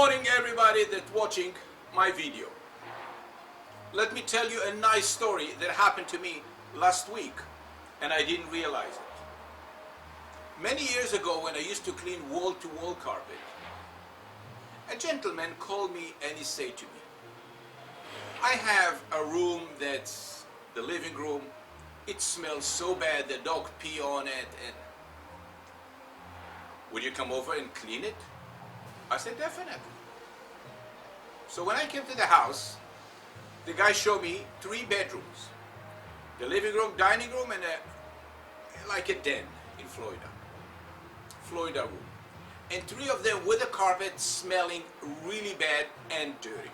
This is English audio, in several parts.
morning, everybody that's watching my video. Let me tell you a nice story that happened to me last week and I didn't realize it. Many years ago, when I used to clean wall-to-wall carpet, a gentleman called me and he said to me, I have a room that's the living room. It smells so bad, the dog pee on it, and would you come over and clean it? I said, definitely. So when I came to the house, the guy showed me 3 bedrooms. The living room, dining room, and like a den in Florida room. And 3 of them with the carpet smelling really bad and dirty.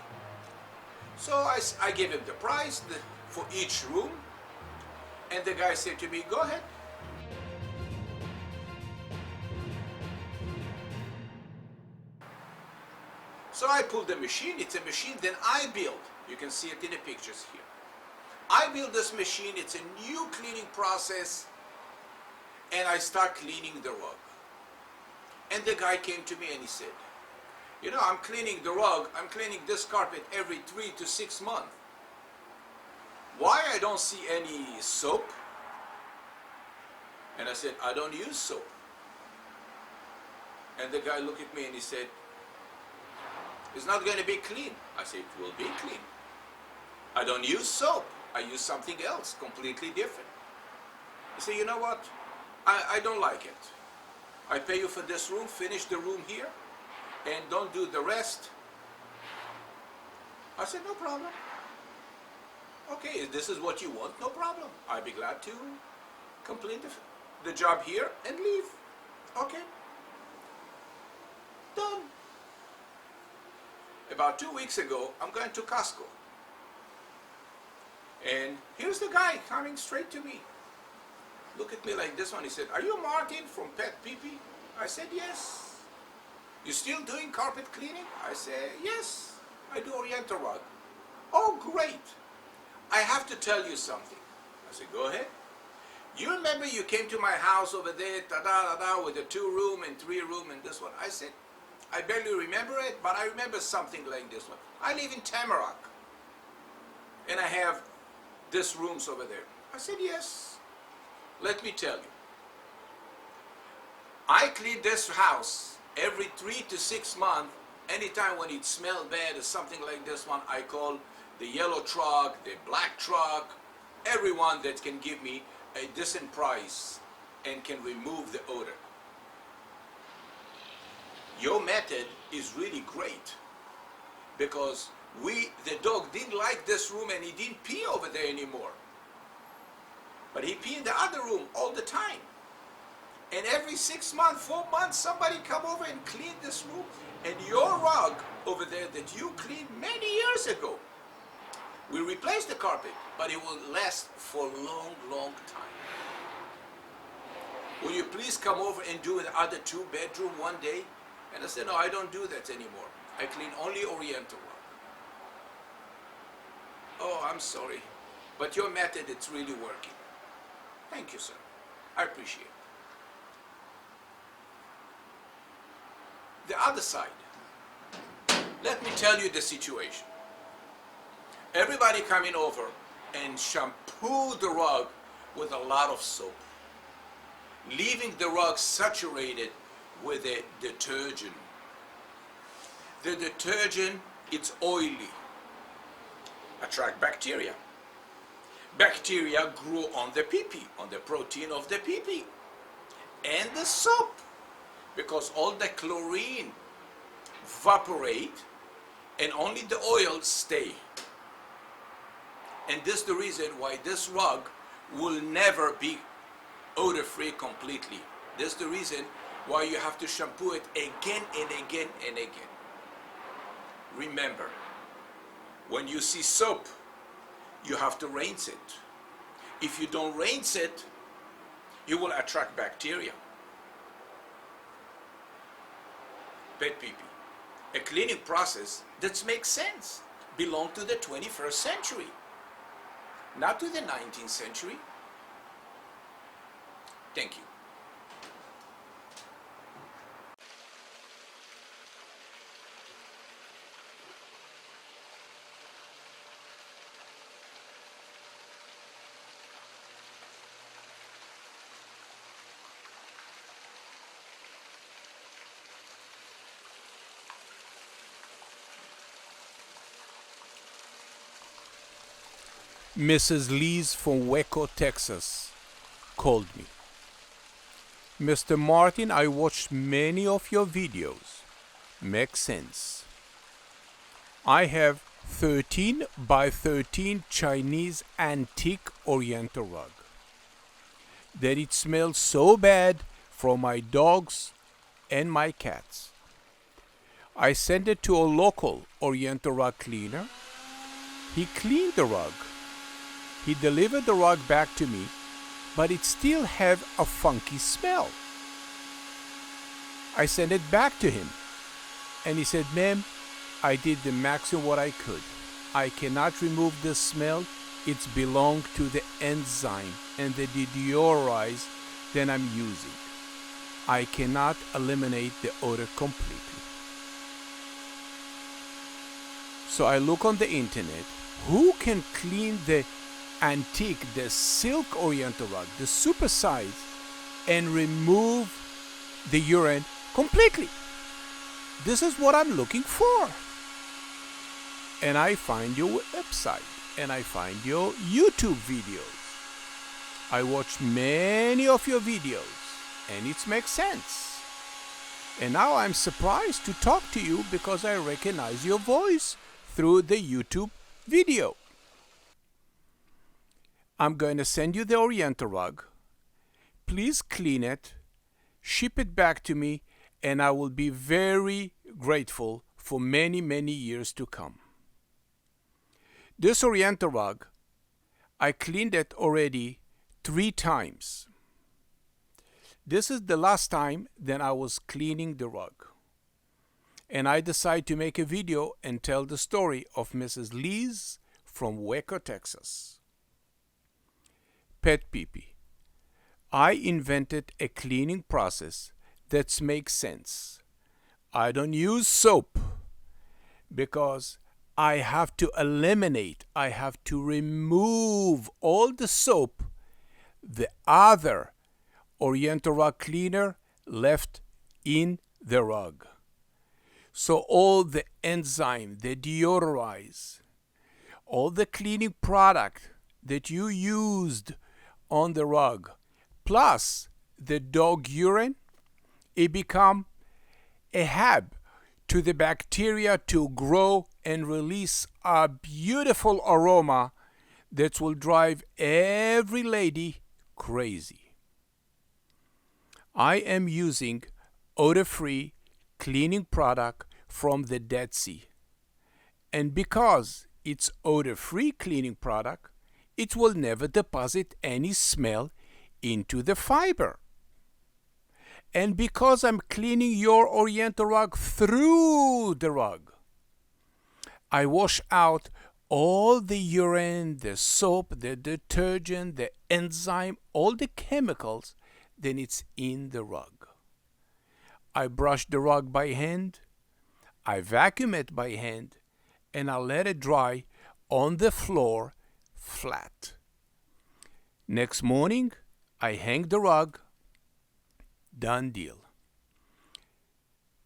So I gave him the price for each room, and the guy said to me, go ahead. So I pulled the machine. It's a machine that I built. You can see it in the pictures here. I built this machine. It's a new cleaning process, and I start cleaning the rug. And the guy came to me and he said, you know, I'm cleaning the rug, I'm cleaning this carpet every 3 to 6 months. Why I don't see any soap? And I said, I don't use soap. And the guy looked at me and he said, it's not going to be clean. I said, it will be clean. I don't use soap. I use something else, completely different. He said, you know what? I don't like it. I pay you for this room, finish the room here, and don't do the rest. I said, no problem. Okay, if this is what you want, no problem. I'd be glad to complete the job here and leave. Okay. Done. About 2 weeks ago, I'm going to Costco. And here's the guy coming straight to me. Look at me like this one. He said, are you Martin from PetPeePee? I said, yes. You still doing carpet cleaning? I said, yes. I do Oriental rug. Oh, great. I have to tell you something. I said, go ahead. You remember you came to my house over there, with a 2-room and 3-room and this one? I said, I barely remember it, but I remember something like this one. I live in Tamarack, and I have this rooms over there. I said, yes. Let me tell you. I clean this house every 3 to 6 months. Anytime when it smells bad or something like this one, I call the yellow truck, the black truck, everyone that can give me a decent price and can remove the odor. Your method is really great because the dog didn't like this room and he didn't pee over there anymore. But he pee in the other room all the time. And every 6 months, 4 months, somebody come over and clean this room. And your rug over there that you cleaned many years ago, we replace the carpet, but it will last for a long, long time. Will you please come over and do another 2-bedroom one day? And I said, no, I don't do that anymore. I clean only Oriental rug. Oh, I'm sorry. But your method, it's really working. Thank you, sir. I appreciate it. The other side. Let me tell you the situation. Everybody coming over and shampoo the rug with a lot of soap, leaving the rug saturated with a detergent. The detergent, it's oily, attract bacteria. Bacteria grew on the pee-pee, on the protein of the pee-pee, and the soap, because all the chlorine evaporate and only the oil stay. And this is the reason why this rug will never be odor-free completely. This is the reason why you have to shampoo it again and again and again. Remember, when you see soap, you have to rinse it. If you don't rinse it, you will attract bacteria. PetPeePee, a cleaning process that makes sense, belong to the 21st century, not to the 19th century. Thank you. Mrs. Lee's from Waco, Texas, called me. Mr. Martin, I watched many of your videos. Makes sense. I have 13 by 13 Chinese antique Oriental rug. That it smells so bad from my dogs and my cats. I sent it to a local Oriental rug cleaner. He cleaned the rug. He delivered the rug back to me, but it still had a funky smell. I sent it back to him, and he said, "Ma'am, I did the maximum what I could. I cannot remove the smell. It's belonged to the enzyme and the deodorize that I'm using. I cannot eliminate the odor completely." So I look on the internet, who can clean the antique, the silk Oriental rug, the super size, and remove the urine completely? This is what I'm looking for. And I find your website, and I find your YouTube videos. I watch many of your videos, and it makes sense. And now I'm surprised to talk to you because I recognize your voice through the YouTube video. I'm going to send you the Oriental rug. Please clean it, ship it back to me, and I will be very grateful for many, many years to come. This Oriental rug, I cleaned it already 3 times. This is the last time that I was cleaning the rug. And I decided to make a video and tell the story of Mrs. Lee's from Waco, Texas. PetPeePee. I invented a cleaning process that makes sense. I don't use soap because I have to eliminate, I have to remove all the soap the other Oriental rug cleaner left in the rug. So all the enzyme, the deodorize, all the cleaning product that you used on the rug, plus the dog urine, it become a hab to the bacteria to grow and release a beautiful aroma that will drive every lady crazy. I am using odor-free cleaning product from the Dead Sea. And because it's odor-free cleaning product, it will never deposit any smell into the fiber. And because I'm cleaning your Oriental rug through the rug, I wash out all the urine, the soap, the detergent, the enzyme, all the chemicals, then it's in the rug. I brush the rug by hand, I vacuum it by hand, and I let it dry on the floor flat. Next morning, I hang the rug. Done deal.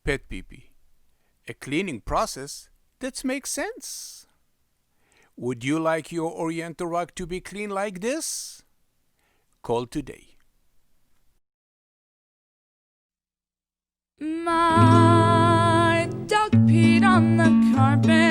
PetPeePee, a cleaning process that makes sense. Would you like your Oriental rug to be clean like this? Call today. My dog peed on the carpet.